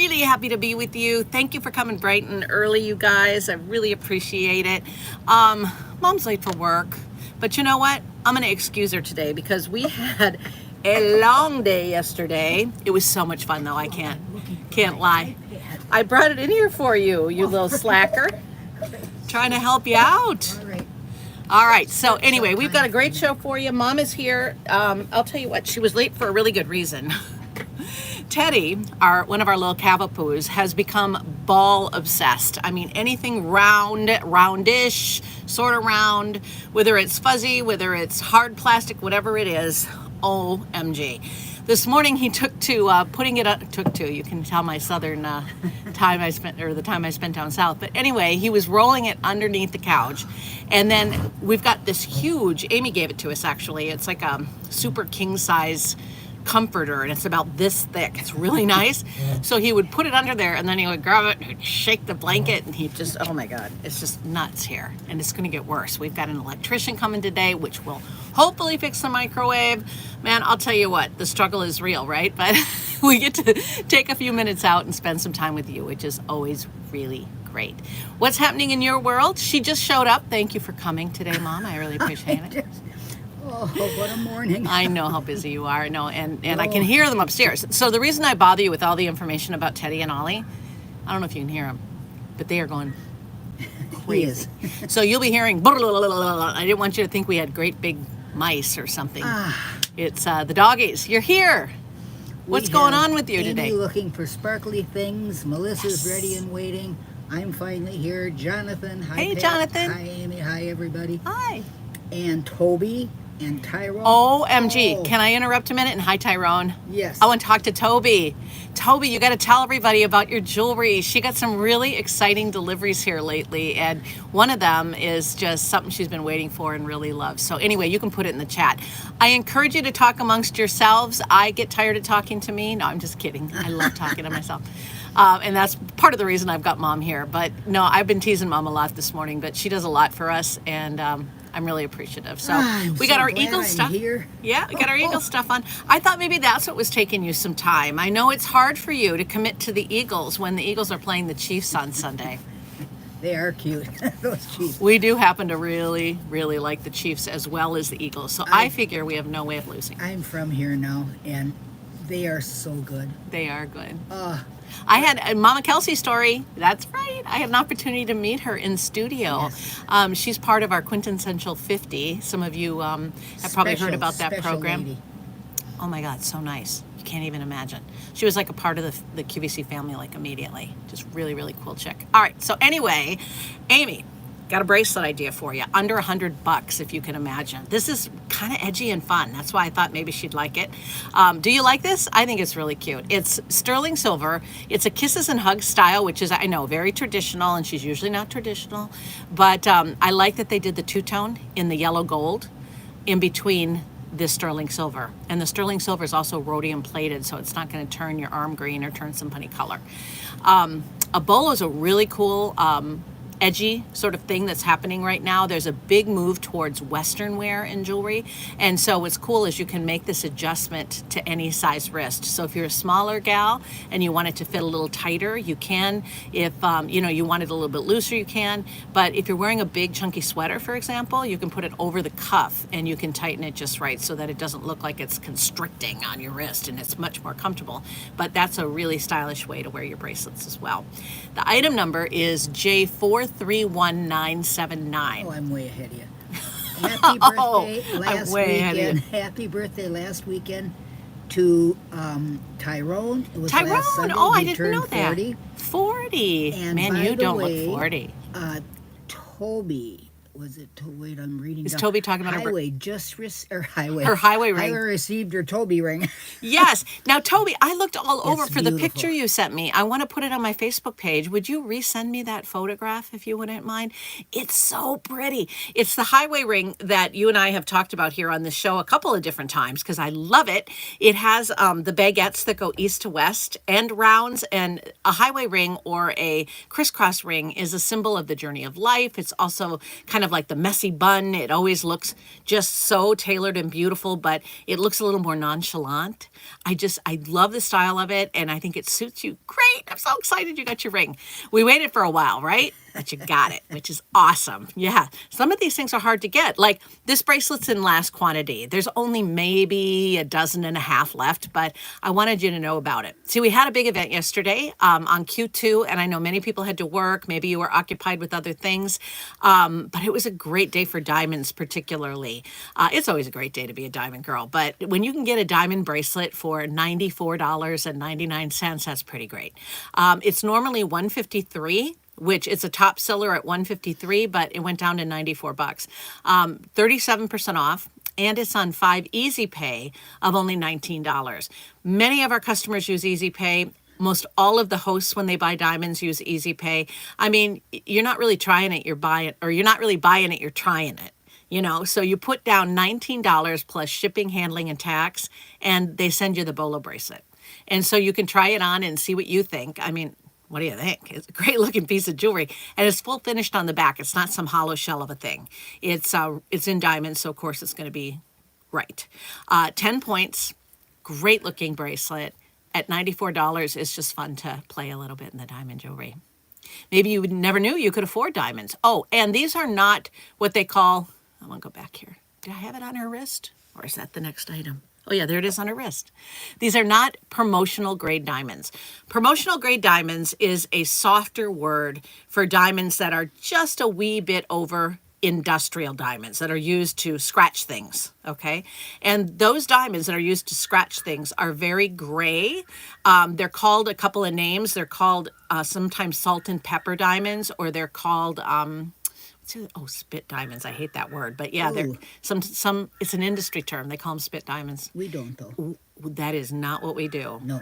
really happy to be with you. Thank you for coming bright and early, you guys. I really appreciate it. Mom's late for work, but you know what? I'm going to excuse her today because we had a long day yesterday. It was so much fun, though. I can't lie. I brought it in here for you, you little slacker. Trying to help you out. All right. So anyway, we've got a great show for you. Mom is here. I'll tell you what, she was late for a really good reason. Teddy, one of our little cavapoos, has become ball obsessed. I mean, anything round, roundish, sort of round, whether it's fuzzy, whether it's hard plastic, whatever it is, OMG. This morning he took to putting it up, you can tell my southern time I spent down south. But anyway, he was rolling it underneath the couch. And then we've got this huge, Amy gave it to us actually. It's like a super king size comforter and it's about this thick. It's really nice. So he would put it under there and then he would grab it and he'd shake the blanket and he just, oh my God, it's just nuts here. And it's going to get worse. We've got an electrician coming today, which will hopefully fix the microwave. Man, I'll tell you what, the struggle is real, right? But we get to take a few minutes out and spend some time with you, which is always really great. What's happening in your world? She just showed up. Thank you for coming today, Mom. I really appreciate it. Oh, what a morning. I know how busy you are. No, and I can hear them upstairs. So the reason I bother you with all the information about Teddy and Ollie, I don't know if you can hear them, but they are going crazy. So you'll be hearing, blah, blah, blah, blah, blah. I didn't want you to think we had great big mice or something. It's the doggies. You're here. What's going on with you today? Amy looking for sparkly things. Melissa's ready and waiting. I'm finally here. Jonathan. Hi, hey, Pat. Jonathan. Hi, Amy. Hi, everybody. Hi. And Toby and Tyrone. OMG. Oh. Can I interrupt a minute? And hi, Tyrone. Yes. I want to talk to Toby. Toby, you got to tell everybody about your jewelry. She got some really exciting deliveries here lately, and one of them is just something she's been waiting for and really loves. So anyway, you can put it in the chat. I encourage you to talk amongst yourselves. I get tired of talking to me. No, I'm just kidding. I love talking to myself. And that's part of the reason I've got Mom here. But no, I've been teasing Mom a lot this morning, but she does a lot for us, and I'm really appreciative. So we got our Eagle stuff. Here. Yeah, we got our Eagle stuff on. I thought maybe that's what was taking you some time. I know it's hard for you to commit to the Eagles when the Eagles are playing the Chiefs on Sunday. They are cute, those Chiefs. We do happen to really, really like the Chiefs as well as the Eagles. So I figure we have no way of losing. I'm from here now, and they are so good. They are good. I had Mama Kelsey's story. That's right. I had an opportunity to meet her in studio. Yes. She's part of our Quintessential 50. Some of you have probably heard about that program. Lady. Oh my God, so nice. You can't even imagine. She was like a part of the QVC family like immediately. Just really, really cool chick. All right, so anyway, Amy, got a bracelet idea for you. Under $100 if you can imagine. This is kind of edgy and fun. That's why I thought maybe she'd like it. Do you like this? I think it's really cute. It's sterling silver. It's a kisses and hugs style, which is, I know, very traditional, and she's usually not traditional. But I like that they did the two-tone in the yellow gold in between this sterling silver. And the sterling silver is also rhodium plated, so it's not going to turn your arm green or turn some funny color. A bolo is a really cool edgy sort of thing that's happening right now. There's a big move towards Western wear in jewelry. And so what's cool is you can make this adjustment to any size wrist. So if you're a smaller gal and you want it to fit a little tighter, you can. If you want it a little bit looser, you can. But if you're wearing a big chunky sweater, for example, you can put it over the cuff and you can tighten it just right so that it doesn't look like it's constricting on your wrist, and it's much more comfortable. But that's a really stylish way to wear your bracelets as well. The item number is J431979. Oh, I'm way ahead of you. Happy birthday last weekend. Happy birthday last weekend to Tyrone. It was Tyrone. Last Sunday. Oh, I He didn't turned know that. 40. 40. And man, by you the don't way, look 40. Toby. Was it wait? I'm reading. Is Toby talking about Highway Highway? Her highway ring. Highway received her Toby ring. Yes. Now, Toby, I looked all over for beautiful. the picture you sent me. I want to put it on my Facebook page. Would you resend me that photograph if you wouldn't mind? It's so pretty. It's the highway ring that you and I have talked about here on the show a couple of different times because I love it. It has the baguettes that go east to west and rounds, and a highway ring or a crisscross ring is a symbol of the journey of life. It's also kind of of like the messy bun. It always looks just so tailored and beautiful, but it looks a little more nonchalant. I love the style of it, and I think it suits you great. I'm so excited you got your ring. We waited for a while, right? But you got it, which is awesome. Yeah, some of these things are hard to get. Like this bracelet's in last quantity. There's only maybe a dozen and a half left, but I wanted you to know about it. See, we had a big event yesterday on Q2, and I know many people had to work. Maybe you were occupied with other things, but it was a great day for diamonds, particularly. It's always a great day to be a diamond girl, but when you can get a diamond bracelet for $94.99, that's pretty great. It's normally $153, which is a top seller at $153, but it went down to $94. 37% off, and it's on 5 Easy Pay of only $19. Many of our customers use Easy Pay. Most all of the hosts, when they buy diamonds, use Easy Pay. I mean, you're not really trying it, you're buying, or you're not really buying it, you're trying it. You know, so you put down $19 plus shipping, handling, and tax, and they send you the bolo bracelet. And so you can try it on and see what you think. I mean, what do you think? It's a great looking piece of jewelry, and it's full finished on the back. It's not some hollow shell of a thing. It's in diamonds, so of course it's going to be right. 10 points, great looking bracelet at $94. It's just fun to play a little bit in the diamond jewelry. Maybe you never knew you could afford diamonds. Oh, and these are not what they call, I want to go back here. Did I have it on her wrist? Or is that the next item? Oh yeah, there it is on her wrist. These are not promotional grade diamonds. Promotional grade diamonds is a softer word for diamonds that are just a wee bit over industrial diamonds that are used to scratch things, okay? And those diamonds that are used to scratch things are very gray. They're called a couple of names. They're called sometimes salt and pepper diamonds, or they're called spit diamonds. I hate that word, but yeah, they're some. It's an industry term. They call them spit diamonds. We don't, though. Ooh, that is not what we do. No.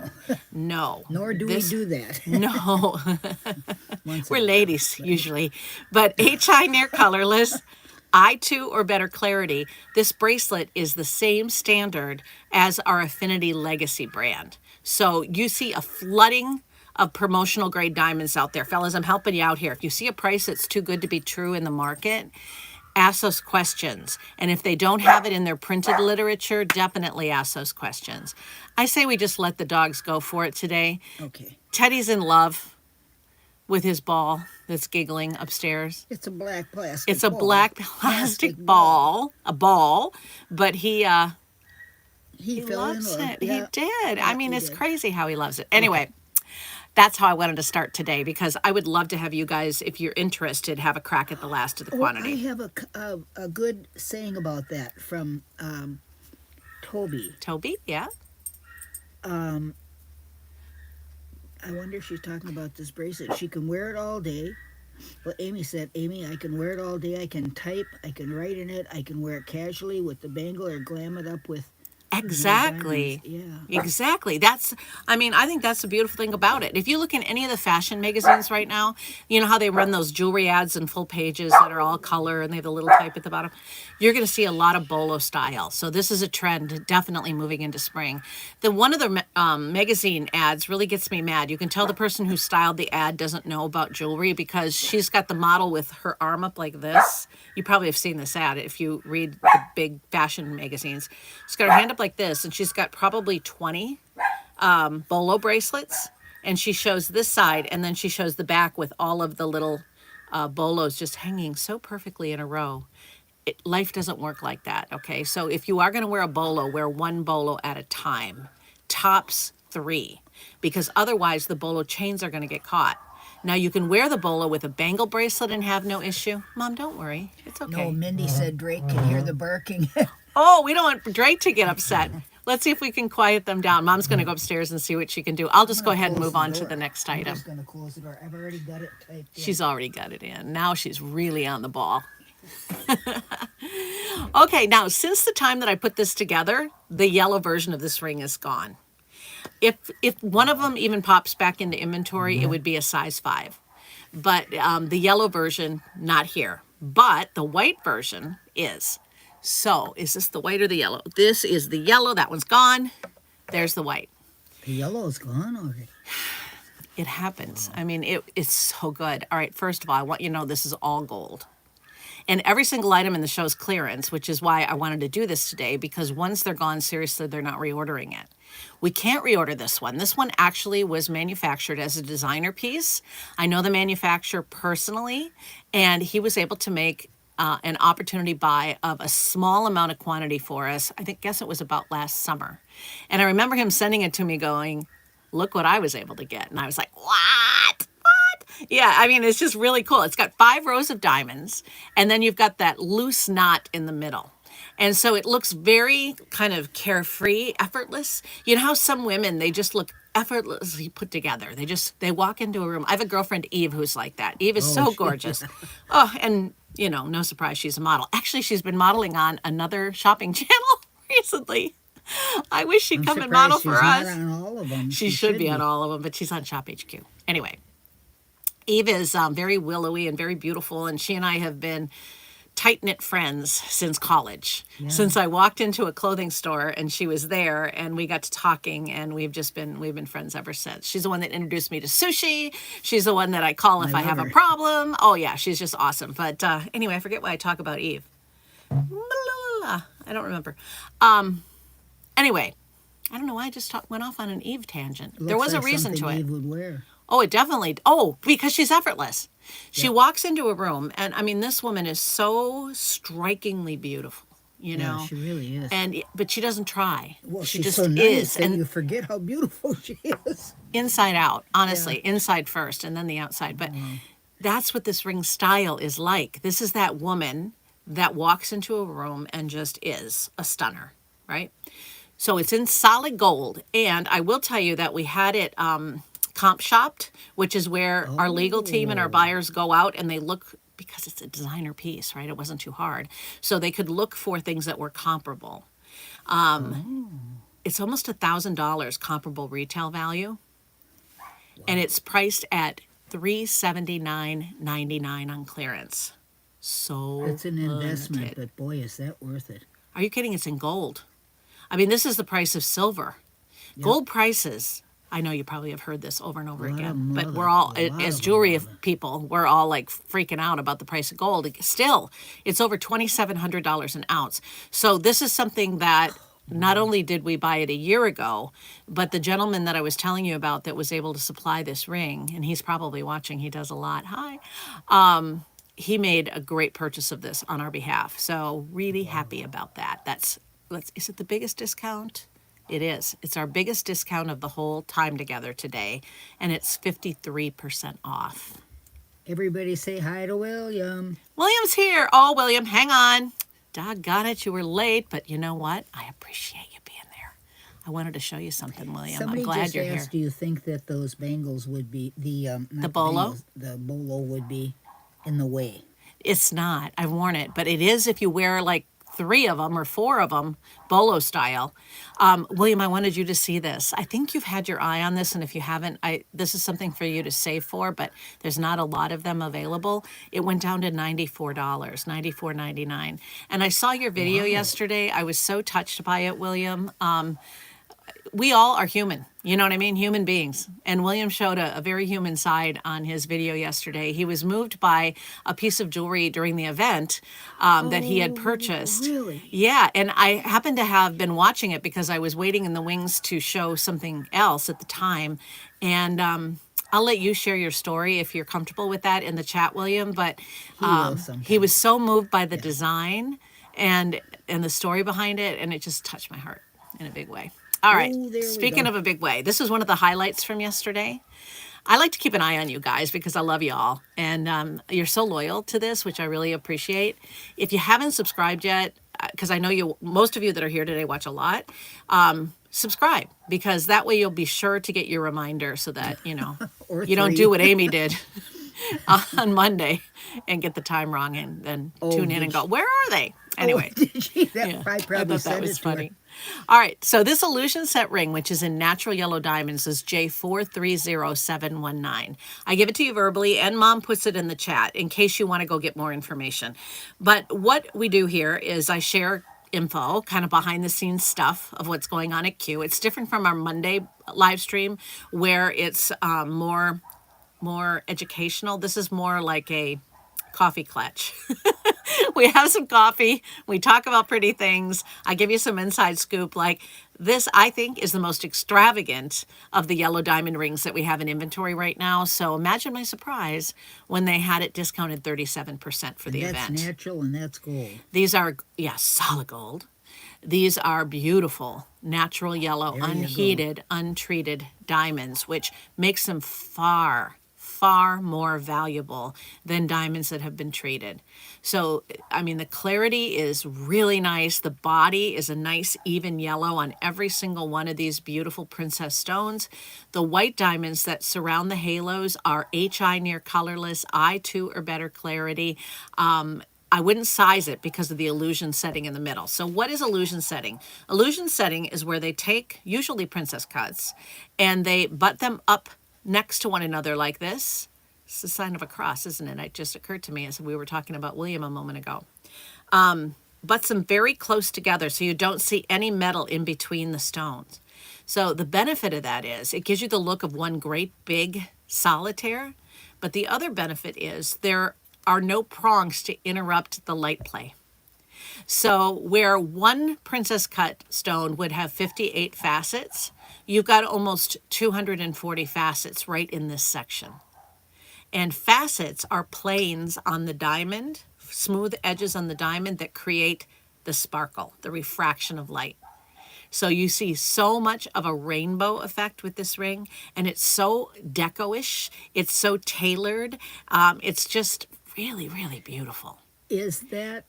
No. Nor do we do that. No. We're ladies usually, but HI near colorless, I2 or better clarity. This bracelet is the same standard as our Affinity Legacy brand. So you see a flooding of promotional grade diamonds out there. Fellas, I'm helping you out here. If you see a price that's too good to be true in the market, ask those questions. And if they don't have it in their printed literature, definitely ask those questions. I say we just let the dogs go for it today. Okay. Teddy's in love with his ball that's giggling upstairs. It's a black plastic It's a ball. black plastic ball, a ball, but he fell loves in love. it. Yeah. He did. Yeah, I mean, he it's did. crazy how he loves it. Anyway, that's how I wanted to start today, because I would love to have you guys, if you're interested, have a crack at the last of the quantity. I have a good saying about that from Toby. Toby, yeah? I wonder if she's talking about this bracelet. She can wear it all day. Well, Amy said, Amy, I can wear it all day. I can type. I can write in it. I can wear it casually with the bangle or glam it up with Exactly. Yeah. Exactly. I think that's the beautiful thing about it. If you look in any of the fashion magazines right now, you know how they run those jewelry ads in full pages that are all color and they have a little type at the bottom? You're going to see a lot of bolo style. So this is a trend definitely moving into spring. One of the magazine ads really gets me mad. You can tell the person who styled the ad doesn't know about jewelry, because she's got the model with her arm up like this. You probably have seen this ad if you read the big fashion magazines. She's got her hand up like this, and she's got probably 20 bolo bracelets, and she shows this side, and then she shows the back with all of the little bolos just hanging so perfectly in a row. Life doesn't work like that, okay? So if you are going to wear a bolo, wear one bolo at a time, tops 3, because otherwise the bolo chains are going to get caught. Now, you can wear the bolo with a bangle bracelet and have no issue. Mom, don't worry. It's okay. No, Mindy said Drake can hear the barking. Oh, we don't want Drake to get upset. Let's see if we can quiet them down. Mom's going to go upstairs and see what she can do. I'll just go ahead and move on to the next I'm item. just going to close the door. I've already got it typed in. She's already got it in. Now she's really on the ball. Okay, now, since the time that I put this together, the yellow version of this ring is gone. If one of them even pops back into inventory, it would be a size 5. But the yellow version, not here. But the white version is. So, is this the white or the yellow? This is the yellow. That one's gone. There's the white. The yellow's gone already. It happens. I mean, it's so good. All right, first of all, I want you to know this is all gold. And every single item in the show is clearance, which is why I wanted to do this today, because once they're gone, seriously, they're not reordering it. We can't reorder this one. This one actually was manufactured as a designer piece. I know the manufacturer personally, and he was able to make an opportunity buy of a small amount of quantity for us. Guess it was about last summer. And I remember him sending it to me going, look what I was able to get. And I was like, what? Yeah, I mean, it's just really cool. It's got 5 rows of diamonds, and then you've got that loose knot in the middle. And so it looks very kind of carefree, effortless. You know how some women, they just look effortlessly put together. They walk into a room. I have a girlfriend, Eve, who's like that. Eve is so gorgeous. Oh, and no surprise, she's a model. Actually, she's been modeling on another shopping channel recently. I wish she'd come and model for us. Not on all of them. She should be on all of them, but she's on Shop HQ. Anyway, Eve is very willowy and very beautiful, and she and I have been tight-knit friends since college. Yeah. Since I walked into a clothing store and she was there, and we got to talking, and we've been friends ever since. She's the one that introduced me to sushi. She's the one that I call if I have a problem. Oh yeah, she's just awesome. But anyway, I forget why I talk about Eve. I don't remember. Anyway, I don't know why I just went off on an Eve tangent. There was a reason to it. Eve would wear. Oh, it definitely. Oh, because she's effortless. She walks into a room, and I mean, this woman is so strikingly beautiful. Yeah, she really is. But she doesn't try. Well, she she's just so nice is, that and you forget how beautiful she is. Inside out, honestly, inside first, and then the outside. But that's what this ring style is like. This is that woman that walks into a room and just is a stunner, right? So it's in solid gold, and I will tell you that we had it comp shopped, which is where our legal team and our buyers go out and they look, because it's a designer piece, right? It wasn't too hard. So they could look for things that were comparable. It's almost $1,000 comparable retail value. Wow. And it's priced at $379.99 on clearance. So it's an investment, but boy, is that worth it. Are you kidding? It's in gold. I mean, this is the price of silver. Yep. Gold prices, I know you probably have heard this over and over again, but we're all, as jewelry people, we're all like freaking out about the price of gold. Still, it's over $2,700 an ounce. So this is something that not only did we buy it a year ago, but the gentleman that I was telling you about that was able to supply this ring, and he's probably watching, he does a lot, he made a great purchase of this on our behalf. So really happy about that. Is it the biggest discount? It is. It's our biggest discount of the whole time together today, and it's 53% off. Everybody say hi to William. William's here. Oh, William, hang on. Doggone it, you were late, but you know what? I appreciate you being there. I wanted to show you something, William. I'm glad you're here. Somebody just asked, do you think that those bangles would be, the bolo? The bolo would be in the way? It's not. I've worn it, but it is if you wear like 3 of them or 4 of them, bolo style. William, I wanted you to see this. I think you've had your eye on this, and if you haven't, this is something for you to save for, but there's not a lot of them available. It went down to $94, $94.99. And I saw your video yesterday. I was so touched by it, William. We all are human. You know what I mean? Human beings. And William showed a very human side on his video yesterday. He was moved by a piece of jewelry during the event that he had purchased. Really? Yeah. And I happened to have been watching it because I was waiting in the wings to show something else at the time. And I'll let you share your story if you're comfortable with that in the chat, William. But he was so moved by the design and the story behind it, and it just touched my heart in a big way. All right, speaking of a big way, this is one of the highlights from yesterday. I like to keep an eye on you guys because I love you all. And you're so loyal to this, which I really appreciate. If you haven't subscribed yet, because I know most of you that are here today watch a lot, subscribe, because that way you'll be sure to get your reminder so that, you don't do what Amy did on Monday and get the time wrong and then tune in and go, where are they? Anyway. Did she? I thought that was funny. All right, so this illusion set ring, which is in natural yellow diamonds, is J430719. I give it to you verbally, and Mom puts it in the chat in case you want to go get more information. But what we do here is I share info, kind of behind the scenes stuff of what's going on at Q. It's different from our Monday live stream where it's more educational. This is more like a coffee clutch. we have some coffee. We talk about pretty things. I give you some inside scoop. Like this, I think, is the most extravagant of the yellow diamond rings that we have in inventory right now. So imagine my surprise when they had it discounted 37% for the And that's event. natural and that's gold. These are, yes, solid gold. These are beautiful, natural yellow, There you go. unheated, untreated diamonds, which makes them far, far more valuable than diamonds that have been treated. So, I mean, the clarity is really nice. The body is a nice, even yellow on every single one of these beautiful princess stones. The white diamonds that surround the halos are HI near colorless, I2 or better clarity. I wouldn't size it because of the illusion setting in the middle. So what is illusion setting? Illusion setting is where they take, usually princess cuts, and they butt them up next to one another like this. It's the sign of a cross, isn't it? It just occurred to me as we were talking about William a moment ago. Butts them very close together so you don't see any metal in between the stones. So the benefit of that is it gives you the look of one great big solitaire, but the other benefit is there are no prongs to interrupt the light play. So where one princess cut stone would have 58 facets, you've got almost 240 facets right in this section. And facets are planes on the diamond, smooth edges on the diamond that create the sparkle, the refraction of light. So you see so much of a rainbow effect with this ring, and it's so deco-ish, it's so tailored, it's just really, really beautiful. Is that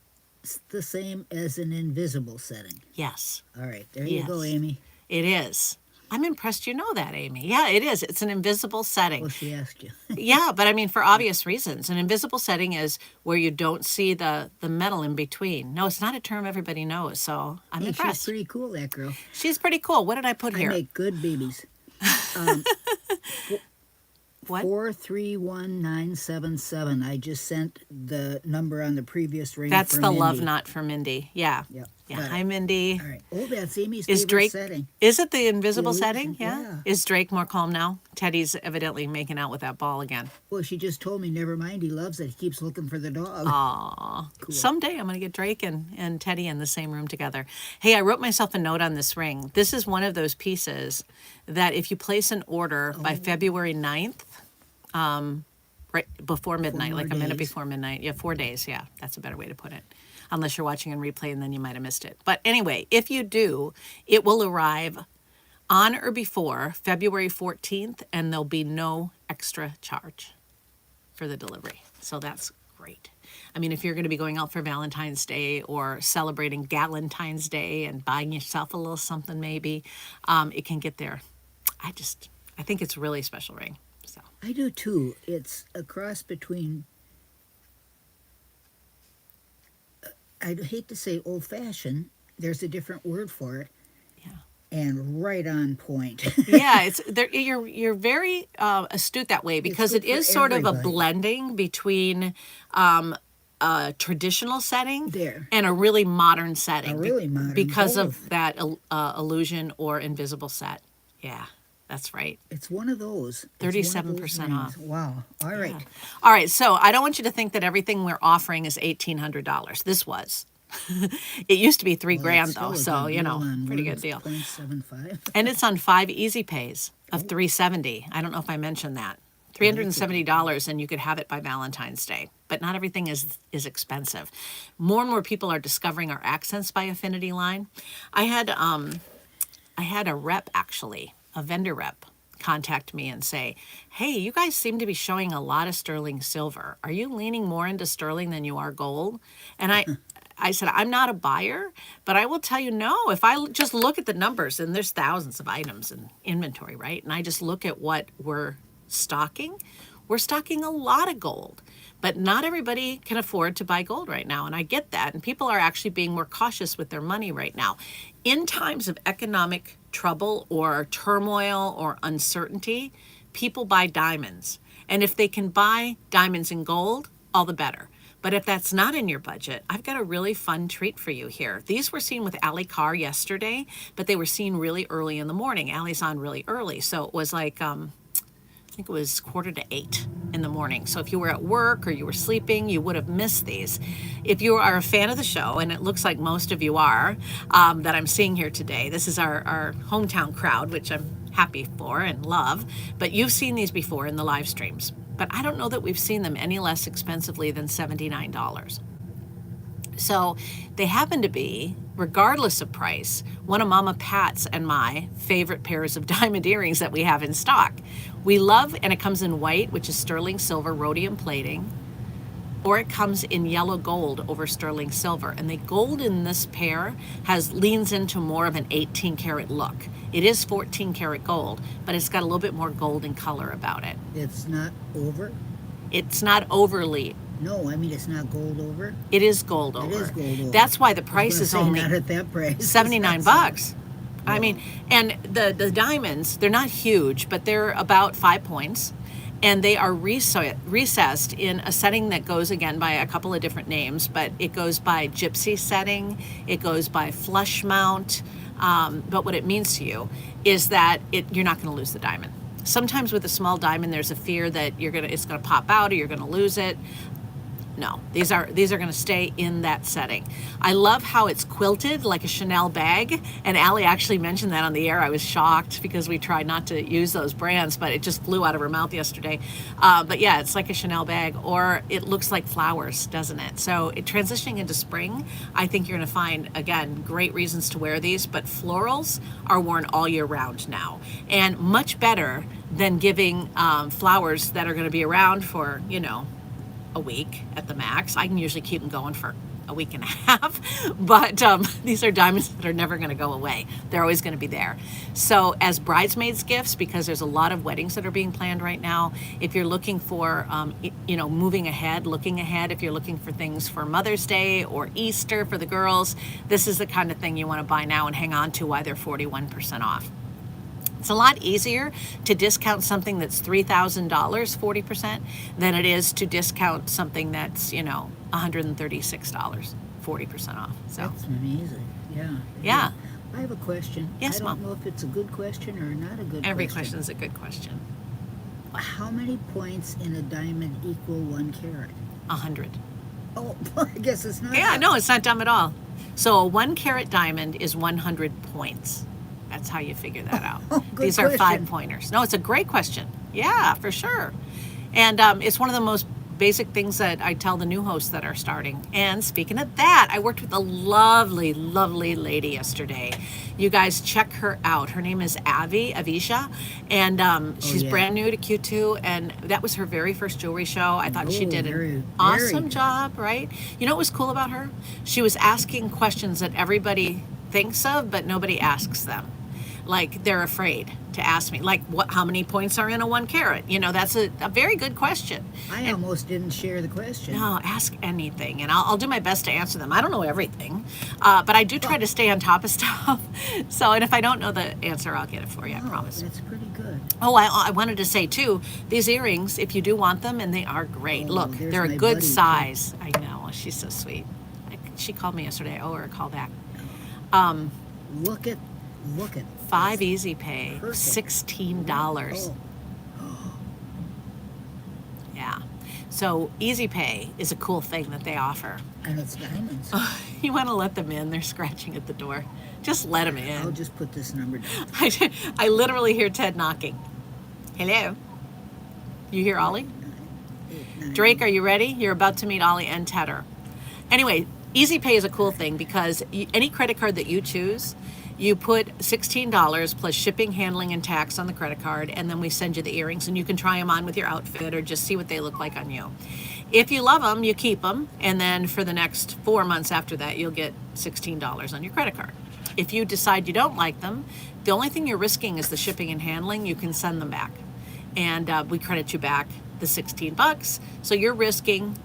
the same as an invisible setting? Yes. All right, there you go, Yes. Amy. It is. I'm impressed you know that, Amy. Yeah, it is. It's an invisible setting. Well, she asked you. Yeah, but I mean, for obvious reasons. An invisible setting is where you don't see the metal in between. No, it's not a term everybody knows, so I'm Hey, she's impressed. pretty cool, that girl. She's pretty cool. What did I put I here? make good babies. What? 431977. I just sent the number on the previous ring. That's for the Mindy. love knot for Mindy. Yeah. Yep. Yeah. got it. Hi, Mindy. All right. Oh, that's Amy's Is favorite Drake? setting. Is it the invisible Illusion, setting? yeah. Is Drake more calm now? Teddy's evidently making out with that ball again. Well, she just told me, never mind, he loves it. He keeps looking for the dog. Aw. Cool. Someday I'm going to get Drake and Teddy in the same room together. Hey, I wrote myself a note on this ring. This is one of those pieces that if you place an order by February 9th, right before midnight, more like a minute days. before midnight. Yeah, 4 days. Yeah, that's a better way to put it. Unless you're watching in replay and then you might have missed it. But anyway, if you do, it will arrive on or before February 14th, and there'll be no extra charge for the delivery. So that's great. I mean, if you're going to be going out for Valentine's Day or celebrating Galentine's Day and buying yourself a little something, maybe, it can get there. I think it's a really special ring. So I do too. It's a cross between, I'd hate to say old-fashioned. There's a different word for it. yeah. And right on point. Yeah, it's there. You're very astute that way because good it is for sort of a everybody. blending between a traditional setting There. and a really modern setting. A really modern, because both. of that illusion or invisible set. Yeah, that's right. It's one of those. It's one of those 37% rings. off. Wow. All right. Yeah. All right, so I don't want you to think that everything we're offering is $1,800. This was. It used to be $3,000 Well, it's though, still a so good you deal know, on pretty one good deal. 0.75. And it's on 5 easy pays of $370. I don't know if I mentioned that. $370, and you could have it by Valentine's Day. But not everything is expensive. More and more people are discovering our Accents by Affinity line. I had a rep, actually, a vendor rep, contact me and say, hey, you guys seem to be showing a lot of sterling silver. Are you leaning more into sterling than you are gold? And I said, I'm not a buyer, but I will tell you, no, if I just look at the numbers, and there's thousands of items in inventory, right? And I just look at what we're stocking a lot of gold, but not everybody can afford to buy gold right now. And I get that. And people are actually being more cautious with their money right now. In times of economic trouble or turmoil or uncertainty, people buy diamonds. And if they can buy diamonds and gold, all the better. But if that's not in your budget, I've got a really fun treat for you here. These were seen with Allie Carr yesterday, but they were seen really early in the morning. Allie's on really early, so it was like I think it was 7:45 in the morning. So if you were at work or you were sleeping, you would have missed these. If you are a fan of the show, and it looks like most of you are, that I'm seeing here today, this is our hometown crowd, which I'm happy for and love, but you've seen these before in the live streams. But I don't know that we've seen them any less expensively than $79. So they happen to be, regardless of price, one of Mama Pat's and my favorite pairs of diamond earrings that we have in stock. We love, and it comes in white, which is sterling silver rhodium plating, or it comes in yellow gold over sterling silver. And the gold in this pair leans into more of an 18 karat look. It is 14 karat gold, but it's got a little bit more golden color about it. It's not over? It's not overly. No, I mean it's not gold over. It is gold over. It is gold over. That's why the price is only not at that price. 79 bucks. I mean, and the diamonds, they're not huge, but they're about 5 points, and they are recessed in a setting that goes, again, by a couple of different names, but it goes by gypsy setting, it goes by flush mount, but what it means to you is that you're not going to lose the diamond. Sometimes with a small diamond, there's a fear that it's going to pop out or you're going to lose it. No, these are going to stay in that setting. I love how it's quilted like a Chanel bag, and Allie actually mentioned that on the air. I was shocked because we tried not to use those brands, but it just flew out of her mouth yesterday. But yeah, it's like a Chanel bag, or it looks like flowers, doesn't it? So transitioning into spring, I think you're going to find, again, great reasons to wear these, but florals are worn all year round now, and much better than giving flowers that are going to be around for, a week at the max. I can usually keep them going for a week and a half, but these are diamonds that are never going to go away. They're always going to be there. So as bridesmaids gifts, because there's a lot of weddings that are being planned right now, if you're looking for, moving ahead, looking ahead, if you're looking for things for Mother's Day or Easter for the girls, this is the kind of thing you want to buy now and hang on to while they're 41% off. It's a lot easier to discount something that's $3,000, 40%, than it is to discount something that's, $136, 40% off. So that's amazing. Yeah. Yeah. I have a question. Yes, Mom. I don't know if it's a good question or not a good question. Every question is a good question. How many points in a diamond equal 1 carat? 100. Oh, I guess it's not. Yeah, no, it's not dumb at all. So a 1 carat diamond is 100 points. That's how you figure that out. These are 5-pointers. No, it's a great question. Yeah, for sure. And it's one of the most basic things that I tell the new hosts that are starting. And speaking of that, I worked with a lovely, lovely lady yesterday. You guys check her out. Her name is Avisha, and she's brand new to Q2, and that was her very first jewelry show. I thought she did an awesome job, right? You know what was cool about her? She was asking questions that everybody thinks of, but nobody asks them. Like, they're afraid to ask me, like, how many points are in a 1 carat? That's a very good question. I almost didn't share the question. No, ask anything, and I'll do my best to answer them. I don't know everything, but I do try to stay on top of stuff. So, and if I don't know the answer, I'll get it for you, I promise. That's pretty good. Oh, I wanted to say, too, these earrings, if you do want them, and they are great. Look, they're a good size. I know, she's so sweet. She called me yesterday. I owe her a call back. Look at 5 easy pay, $16. Yeah. So easy pay is a cool thing that they offer. And it's diamonds. You want to let them in? They're scratching at the door. Just let them in. I'll just put this number down. I literally hear Ted knocking. Hello. You hear Ollie? Drake, are you ready? You're about to meet Ollie and Tedder. Anyway, easy pay is a cool thing because any credit card that you choose, you put $16 plus shipping, handling, and tax on the credit card, and then we send you the earrings, and you can try them on with your outfit or just see what they look like on you. If you love them, you keep them, and then for the next 4 months after that, you'll get $16 on your credit card. If you decide you don't like them, the only thing you're risking is the shipping and handling. You can send them back, and we credit you back the $16. So you're risking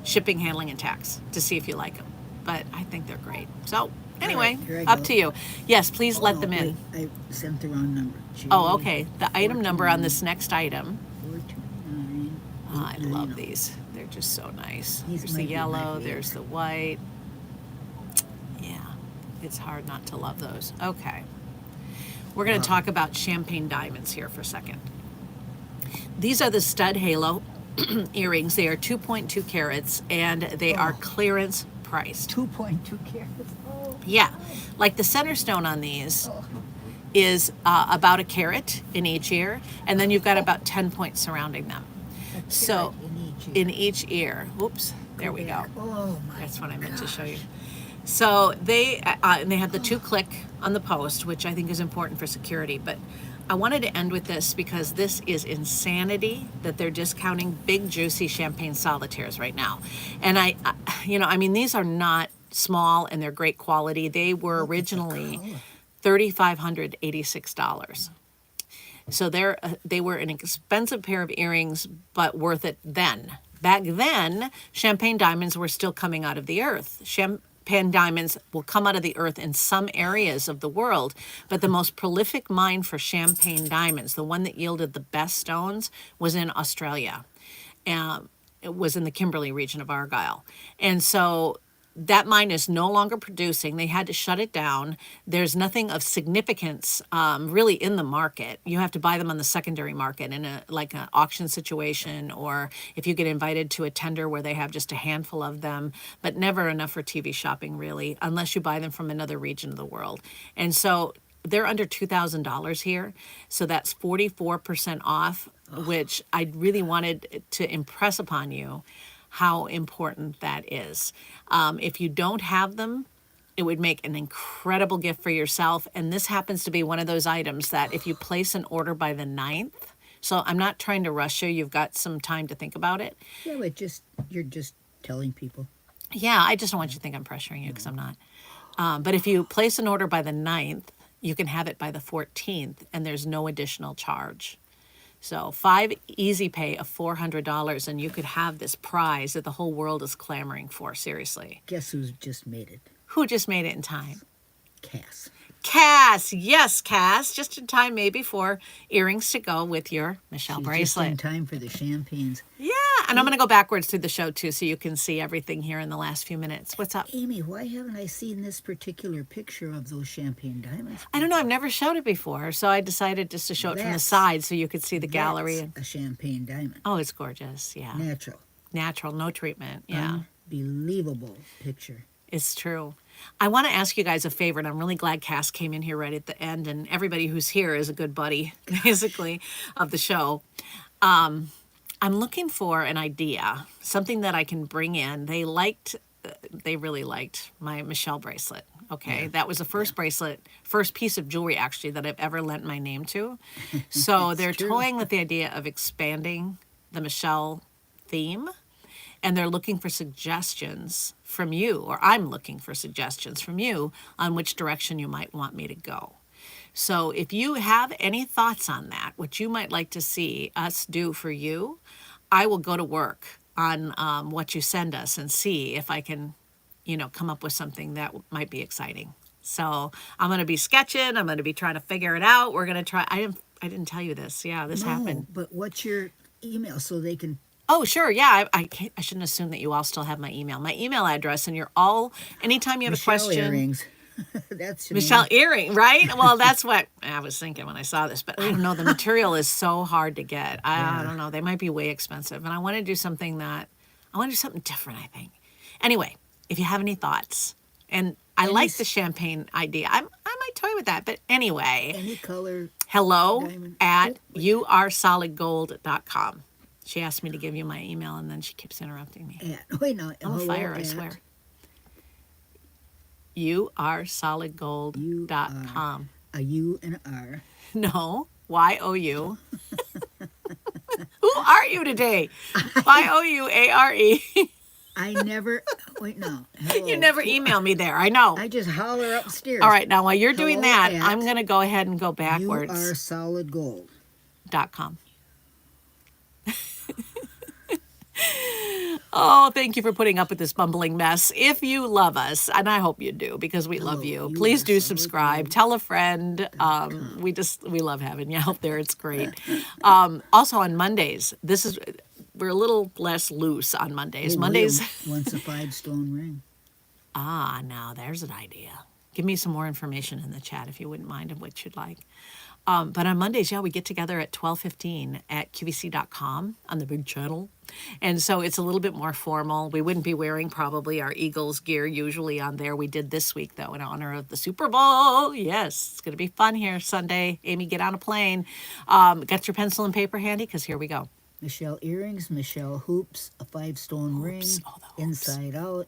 shipping, handling, and tax to see if you like them. But I think they're great. So anyway, up to you. Yes, please let them in. Wait, I sent the wrong number. Oh, okay. The item number on this next item. 429. I love these. They're just so nice. These There's the might be my yellow, favorite. there's the white. Yeah, it's hard not to love those. Okay. We're going to talk about champagne diamonds here for a second. These are the stud halo earrings. They are 2.2 carats, and they are clearance priced. 2.2 carats. Oh. Yeah, like the center stone on these Oh. is about a carat in each ear, and then you've got about 10 points surrounding them. So in each ear. Oops, there we go. Oh my! That's what I meant to show you. So and they have the 2-click on the post, which I think is important for security. But I wanted to end with this because this is insanity that they're discounting big, juicy champagne solitaires right now. And I mean, these are not small and they're great quality. They were originally $3,586. So they were an expensive pair of earrings, but worth it then. Back then, champagne diamonds were still coming out of the earth. Champagne diamonds will come out of the earth in some areas of the world, but the most prolific mine for champagne diamonds, the one that yielded the best stones, was in Australia. It was in the Kimberley region of Argyll. And so that mine is no longer producing. They had to shut it down. There's nothing of significance really in the market. You have to buy them on the secondary market in an auction situation, or if you get invited to a tender where they have just a handful of them, but never enough for TV shopping really, unless you buy them from another region of the world. And so they're under $2,000 here. So that's 44% off, which I really wanted to impress upon you how important that is. If you don't have them, it would make an incredible gift for yourself. And this happens to be one of those items that if you place an order by the 9th, so I'm not trying to rush you, you've got some time to think about it. Yeah, but you're just telling people. Yeah, I just don't want you to think I'm pressuring you because I'm not. But if you place an order by the 9th, you can have it by the 14th and there's no additional charge. So 5 easy pay of $400 and you could have this prize that the whole world is clamoring for, seriously. Guess who's just made it? Who just made it in time? Cass. Cass, yes, Cass, just in time maybe for earrings to go with your Michele bracelet. Just in time for the champagnes. Yeah, and I'm going to go backwards through the show too so you can see everything here in the last few minutes. What's up? Amy, why haven't I seen this particular picture of those champagne diamonds? I don't know, I've never showed it before, so I decided just to show it from the side so you could see the gallery. That's a champagne diamond. Oh, it's gorgeous, yeah. Natural, no treatment, yeah. Unbelievable picture. It's true. I want to ask you guys a favor, and I'm really glad Cass came in here right at the end, and everybody who's here is a good buddy, basically, of the show. I'm looking for an idea, something that I can bring in. They really liked my Michele bracelet. Okay, yeah. That was the first bracelet, first piece of jewelry actually that I've ever lent my name to. So they're toying with the idea of expanding the Michele theme. And they're looking for suggestions from you, or I'm looking for suggestions from you on which direction you might want me to go. So if you have any thoughts on that, what you might like to see us do for you, I will go to work on what you send us and see if I can, come up with something that might be exciting. So I'm going to be sketching. I'm going to be trying to figure it out. We're going to try. I didn't tell you this. Yeah, this happened. But what's your email so they can... Oh, sure. Yeah, I shouldn't assume that you all still have my email. My email address, and you're all, anytime you have Michele a question. Earrings. That's Michele Earring, right? Well, that's what I was thinking when I saw this. But I don't know. The material is so hard to get. I don't know. They might be way expensive. And I want to do something different, I think. Anyway, if you have any thoughts, and I like the champagne idea. I might toy with that. But anyway. Any color. hello@youaresolidgold.com. She asked me to give you my email, and then she keeps interrupting me. Wait, no. I'm on fire, I swear. youaresolidgold.com. A U and an R. No, Y-O-U. Who are you today? Y-O-U-A-R-E. I never... Wait, no. Hello. You never email me there, I know. I just holler upstairs. All right, now while you're doing that, I'm going to go ahead and go backwards. youaresolidgold.com. Oh, thank you for putting up with this bumbling mess. If you love us, and I hope you do, because we love you, please do subscribe. Tell a friend. We love having you out there. It's great. Also on Mondays, we're a little less loose on Mondays. Mondays. Once a 5-stone ring. Now there's an idea. Give me some more information in the chat if you wouldn't mind of what you'd like. But on Mondays, yeah, we get together at 12:15 at QVC.com on the big channel. And so it's a little bit more formal. We wouldn't be wearing probably our Eagles gear usually on there. We did this week, though, in honor of the Super Bowl. Yes, it's going to be fun here Sunday. Amy, get on a plane. Got your pencil and paper handy? Because here we go. Michele earrings, Michele hoops, a 5-stone ring, Oh, the hoops. inside out,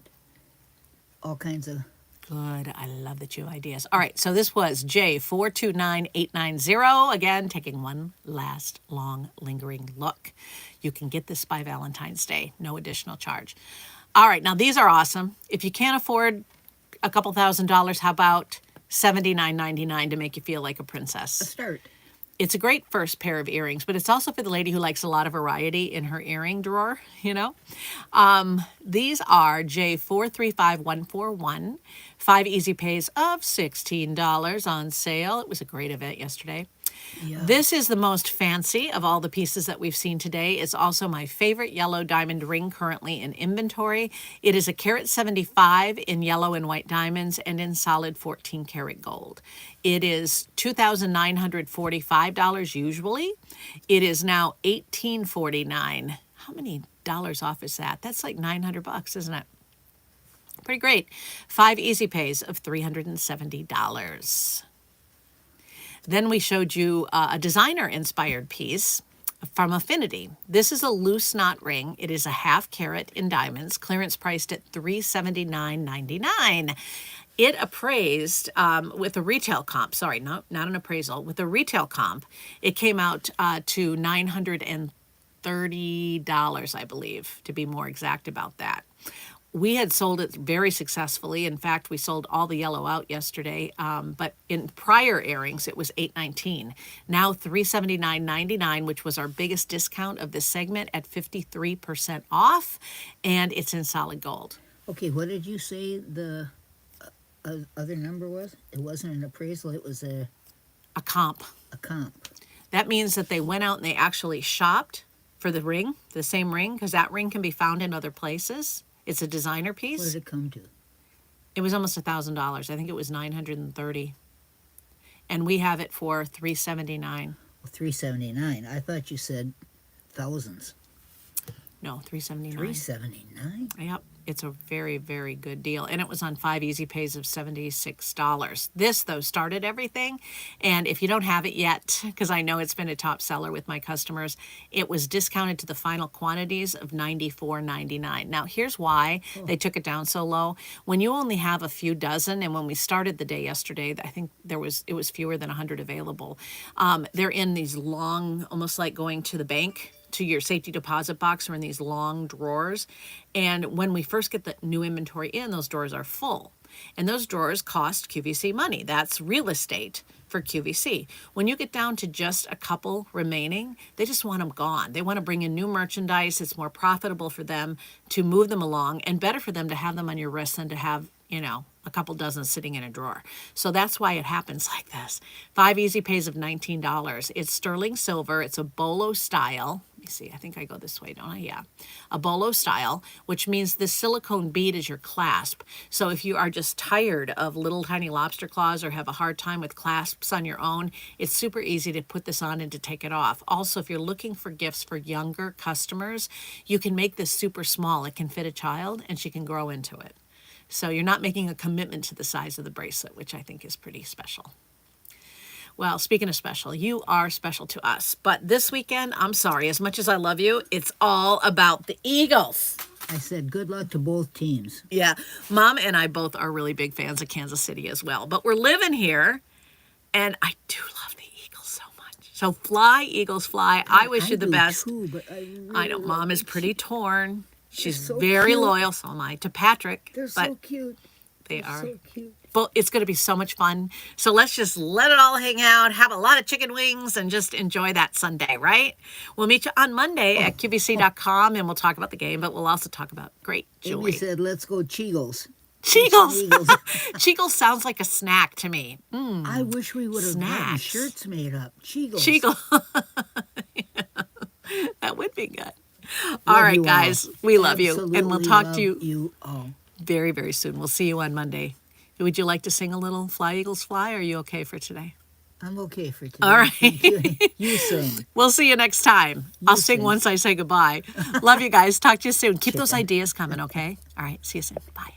all kinds of... Good. I love that you have ideas. All right. So this was J429890. Again, taking one last long lingering look. You can get this by Valentine's Day. No additional charge. All right. Now these are awesome. If you can't afford a couple $1,000s, how about $79.99 to make you feel like a A princess? start. It's a great first pair of earrings, but it's also for the lady who likes a lot of variety in her earring drawer, you know. These are J435141, 5 easy pays of $16 on sale. It was a great event yesterday. Yeah. This is the most fancy of all the pieces that we've seen today. It's also my favorite yellow diamond ring currently in inventory. It is a carat 75 in yellow and white diamonds and in solid 14 karat gold. It is $2,945 usually. It is now $1,849. How many dollars off is that? That's like $900, isn't it? Pretty great. 5 easy pays of $370. Then we showed you a designer-inspired piece from Affinity. This is a loose knot ring. It is a half carat in diamonds, clearance priced at $379.99. It appraised with a retail comp. Sorry, not an appraisal. With a retail comp, it came out to $930, I believe, to be more exact about that. We had sold it very successfully. In fact, we sold all the yellow out yesterday. But in prior airings, it was $819. Now $379.99, which was our biggest discount of this segment at 53% off, and it's in solid gold. Okay, what did you say the other number was? It wasn't an appraisal, it was a comp. comp. That means that they went out and they actually shopped for the ring, the same ring, because that ring can be found in other places. It's a designer piece. What did it come to? It was almost $1,000. I think it was $930, and we have it for $379. Well, $379. I thought you said thousands. No, $379. $379. Yep, it's a very, very good deal, and it was on 5 easy pays of $76. This though started everything, and if you don't have it yet, because I know it's been a top seller with my customers, it was discounted to the final quantities of $94.99. Now here's why they took it down so low. When you only have a few dozen, and when we started the day yesterday, I think it was fewer than 100 available. They're in these long, almost like going to the bank, to your safety deposit box, or in these long drawers. And when we first get the new inventory in, those drawers are full. And those drawers cost QVC money. That's real estate for QVC. When you get down to just a couple remaining, they just want them gone. They want to bring in new merchandise. It's more profitable for them to move them along, and better for them to have them on your wrist than to have, you know, a couple dozen sitting in a drawer. So that's why it happens like this. 5 easy pays of $19. It's sterling silver. It's a bolo style. Let me see. I think I go this way, don't I? Yeah. A bolo style, which means the silicone bead is your clasp. So if you are just tired of little tiny lobster claws or have a hard time with clasps on your own, it's super easy to put this on and to take it off. Also, if you're looking for gifts for younger customers, you can make this super small. It can fit a child, and she can grow into it. So you're not making a commitment to the size of the bracelet, which I think is pretty special. Well, speaking of special, you are special to us. But this weekend, I'm sorry, as much as I love you, it's all about the Eagles. I said good luck to both teams. Yeah, Mom and I both are really big fans of Kansas City as well. But we're living here, and I do love the Eagles so much. So fly, Eagles, fly. I wish you the best. Too, but I really I know Mom is pretty torn. She's so very cute. loyal, so am I, to Patrick. They're but so cute. They They're are. so cute. But it's going to be so much fun. So let's just let it all hang out, have a lot of chicken wings, and just enjoy that Sunday, right? We'll meet you on Monday at QVC.com, and we'll talk about the game, but we'll also talk about great Amy jewelry. said, let's go Cheagles. Cheagles. Cheagles. Cheagles sounds like a snack to me. I wish we would have gotten Snacks. shirts made up. Cheagles. Cheagles. That would be good. All right, you guys. We love you. And we'll Absolutely talk love to you you all. very, very soon. We'll see you on Monday. Would you like to sing a little Fly, Eagles, Fly, or are you okay for today? I'm okay for today. All right. Thank you. You sing. We'll see you next time. I'll sing sing. once I say goodbye. Love you guys. Talk to you soon. Keep those Chicken. ideas coming, okay? All right. See you soon. Bye.